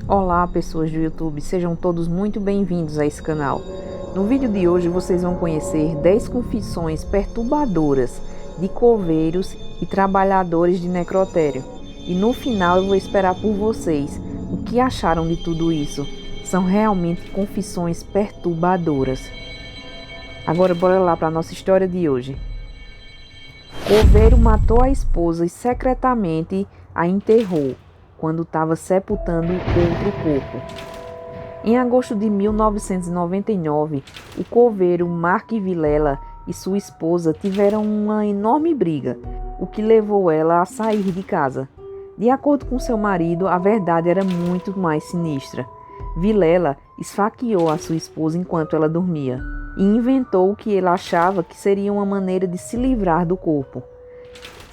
Olá, pessoas do YouTube, sejam todos muito bem-vindos a esse canal. No vídeo de hoje vocês vão conhecer 10 confissões perturbadoras de coveiros e trabalhadores de necrotério. E no final eu vou esperar por vocês o que acharam de tudo isso. São realmente confissões perturbadoras. Agora bora lá para a nossa história de hoje. Coveiro matou a esposa e secretamente a enterrou quando estava sepultando outro corpo. Em agosto de 1999, o coveiro Mark Vilela e sua esposa tiveram uma enorme briga, o que levou ela a sair de casa. De acordo com seu marido, a verdade era muito mais sinistra. Vilela esfaqueou a sua esposa enquanto ela dormia e inventou o que ele achava que seria uma maneira de se livrar do corpo.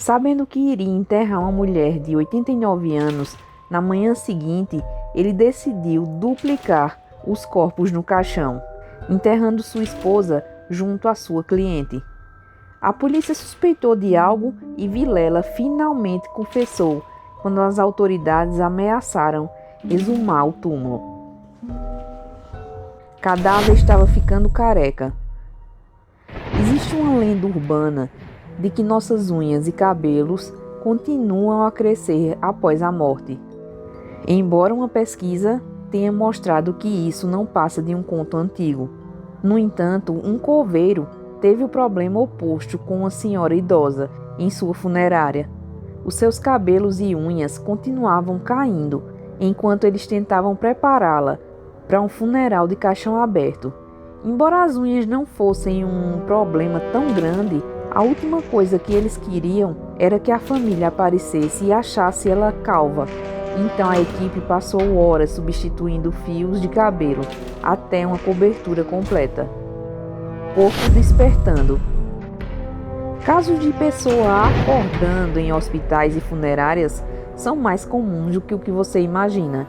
Sabendo que iria enterrar uma mulher de 89 anos, na manhã seguinte, ele decidiu duplicar os corpos no caixão, enterrando sua esposa junto à sua cliente. A polícia suspeitou de algo e Vilela finalmente confessou quando as autoridades ameaçaram exumar o túmulo. O cadáver estava ficando careca. Existe uma lenda urbana de que nossas unhas e cabelos continuam a crescer após a morte. Embora uma pesquisa tenha mostrado que isso não passa de um conto antigo. No entanto, um coveiro teve o problema oposto com uma senhora idosa em sua funerária. Os seus cabelos e unhas continuavam caindo enquanto eles tentavam prepará-la para um funeral de caixão aberto. Embora as unhas não fossem um problema tão grande, a última coisa que eles queriam era que a família aparecesse e achasse ela calva. Então a equipe passou horas substituindo fios de cabelo até uma cobertura completa. Corpo despertando. Casos de pessoa acordando em hospitais e funerárias são mais comuns do que o que você imagina.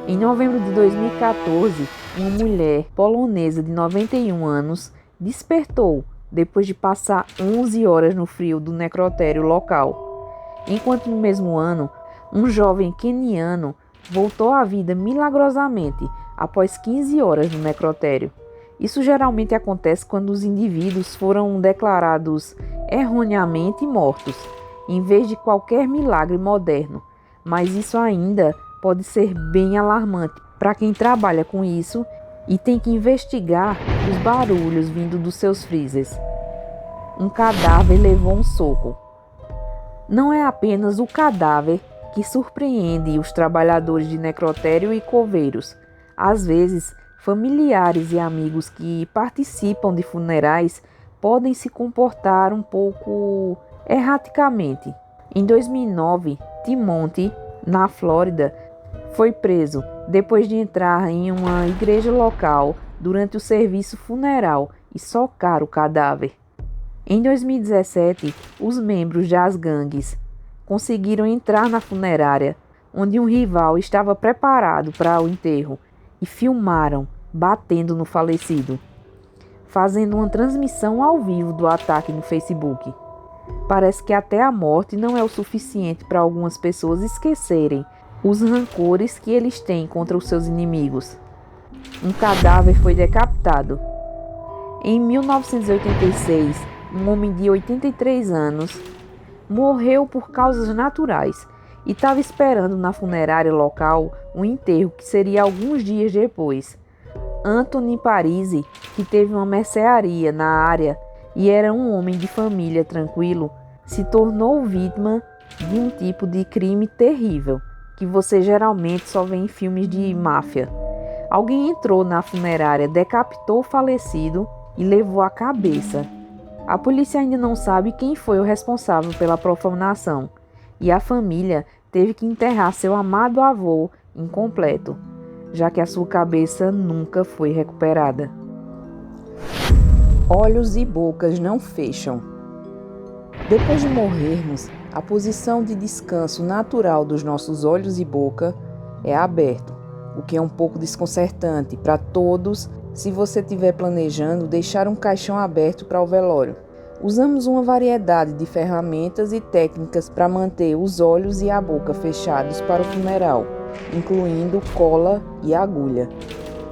Em novembro de 2014, uma mulher polonesa de 91 anos despertou depois de passar 11 horas no frio do necrotério local. Enquanto no mesmo ano, um jovem queniano voltou à vida milagrosamente após 15 horas no necrotério. Isso geralmente acontece quando os indivíduos foram declarados erroneamente mortos, em vez de qualquer milagre moderno. Mas isso ainda pode ser bem alarmante para quem trabalha com isso e tem que investigar os barulhos vindo dos seus freezers. Um cadáver levou um soco. Não é apenas o cadáver que surpreende os trabalhadores de necrotério e coveiros. Às vezes, familiares e amigos que participam de funerais podem se comportar um pouco erraticamente. Em 2009, Timothy, na Flórida, foi preso depois de entrar em uma igreja local durante o serviço funeral e socar o cadáver. Em 2017, os membros das gangues conseguiram entrar na funerária, onde um rival estava preparado para o enterro, e filmaram batendo no falecido, fazendo uma transmissão ao vivo do ataque no Facebook. Parece que até a morte não é o suficiente para algumas pessoas esquecerem os rancores que eles têm contra os seus inimigos. Um cadáver foi decapitado. Em 1986, um homem de 83 anos morreu por causas naturais e estava esperando na funerária local um enterro que seria alguns dias depois. Anthony Parisi, que teve uma mercearia na área e era um homem de família tranquilo, se tornou vítima de um tipo de crime terrível que você geralmente só vê em filmes de máfia. Alguém entrou na funerária, decapitou o falecido e levou a cabeça. A polícia ainda não sabe quem foi o responsável pela profanação, e a família teve que enterrar seu amado avô incompleto, já que a sua cabeça nunca foi recuperada. Olhos e bocas não fecham. Depois de morrermos, a posição de descanso natural dos nossos olhos e boca é aberto, o que é um pouco desconcertante para todos se você estiver planejando deixar um caixão aberto para o velório. Usamos uma variedade de ferramentas e técnicas para manter os olhos e a boca fechados para o funeral. incluindo cola e agulha.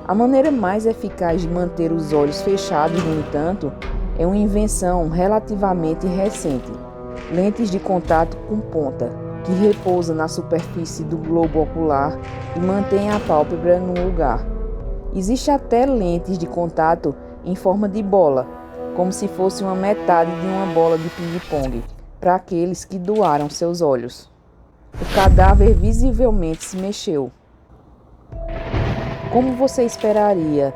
A maneira mais eficaz de manter os olhos fechados, no entanto, é uma invenção relativamente recente: lentes de contato com ponta, que repousa na superfície do globo ocular e mantém a pálpebra no lugar. Existe até lentes de contato em forma de bola, como se fosse uma metade de uma bola de ping-pong, para aqueles que doaram seus olhos. O cadáver visivelmente se mexeu. Como você esperaria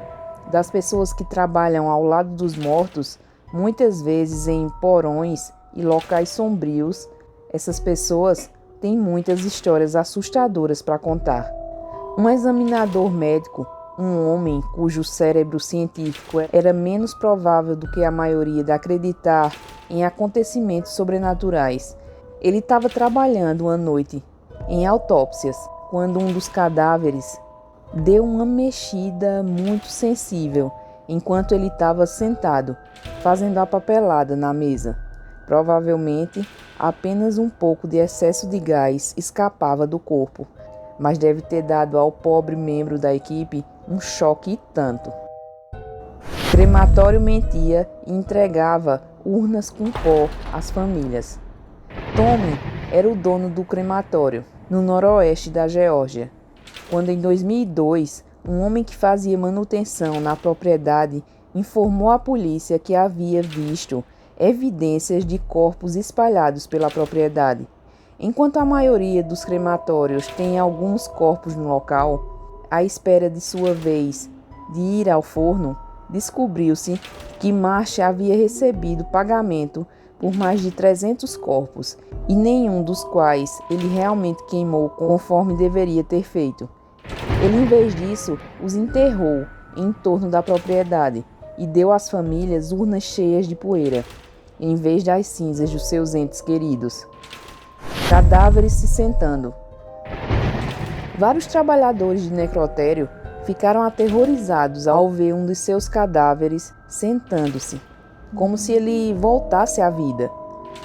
das pessoas que trabalham ao lado dos mortos, muitas vezes em porões e locais sombrios, essas pessoas têm muitas histórias assustadoras para contar. Um examinador médico, um homem cujo cérebro científico era menos provável do que a maioria de acreditar em acontecimentos sobrenaturais. Ele estava trabalhando uma noite em autópsias quando um dos cadáveres deu uma mexida muito sensível enquanto ele estava sentado, fazendo a papelada na mesa. Provavelmente, apenas um pouco de excesso de gás escapava do corpo, mas deve ter dado ao pobre membro da equipe um choque e tanto. O crematório mentia e entregava urnas com pó às famílias. Tommy era o dono do crematório, no noroeste da Geórgia, quando em 2002, um homem que fazia manutenção na propriedade informou à polícia que havia visto evidências de corpos espalhados pela propriedade. Enquanto a maioria dos crematórios tem alguns corpos no local, à espera de sua vez de ir ao forno, descobriu-se que Marsh havia recebido pagamento por mais de 300 corpos, e nenhum dos quais ele realmente queimou conforme deveria ter feito. Ele, em vez disso, os enterrou em torno da propriedade e deu às famílias urnas cheias de poeira, em vez das cinzas dos seus entes queridos. Cadáveres se sentando. Vários trabalhadores de necrotério ficaram aterrorizados ao ver um dos seus cadáveres sentando-se, como se ele voltasse à vida.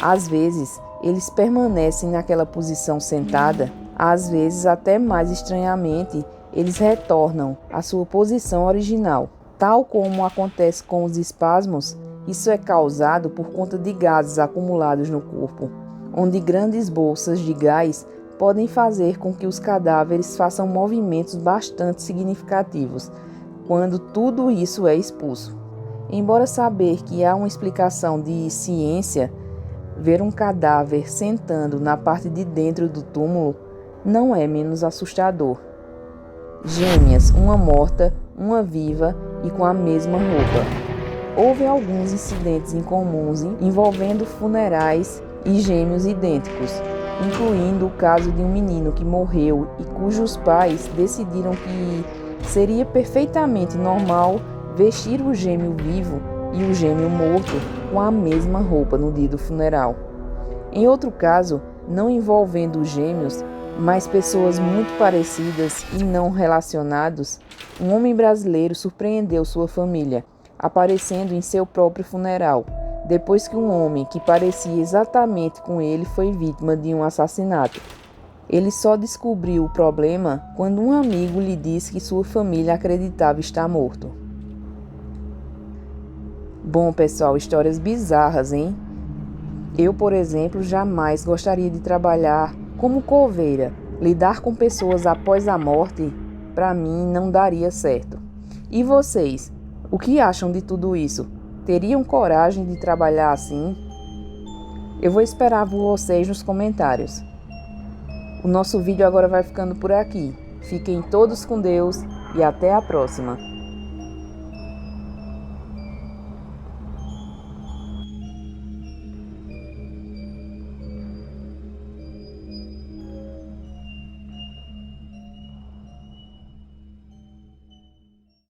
Às vezes, eles permanecem naquela posição sentada, às vezes, até mais estranhamente, eles retornam à sua posição original. Tal como acontece com os espasmos, isso é causado por conta de gases acumulados no corpo, onde grandes bolsas de gás podem fazer com que os cadáveres façam movimentos bastante significativos quando tudo isso é expulso. Embora saber que há uma explicação de ciência, ver um cadáver sentando na parte de dentro do túmulo não é menos assustador. Gêmeas, uma morta, uma viva e com a mesma roupa. Houve alguns incidentes incomuns envolvendo funerais e gêmeos idênticos, incluindo o caso de um menino que morreu e cujos pais decidiram que seria perfeitamente normal vestir o gêmeo vivo e o gêmeo morto com a mesma roupa no dia do funeral. Em outro caso, não envolvendo os gêmeos, mas pessoas muito parecidas e não relacionados, um homem brasileiro surpreendeu sua família, aparecendo em seu próprio funeral, depois que um homem que parecia exatamente com ele foi vítima de um assassinato. Ele só descobriu o problema quando um amigo lhe disse que sua família acreditava estar morto. Bom, pessoal, histórias bizarras, hein? Eu, por exemplo, jamais gostaria de trabalhar como coveira. Lidar com pessoas após a morte, para mim, não daria certo. E vocês, o que acham de tudo isso? Teriam coragem de trabalhar assim? Eu vou esperar vocês nos comentários. O nosso vídeo agora vai ficando por aqui. Fiquem todos com Deus e até a próxima.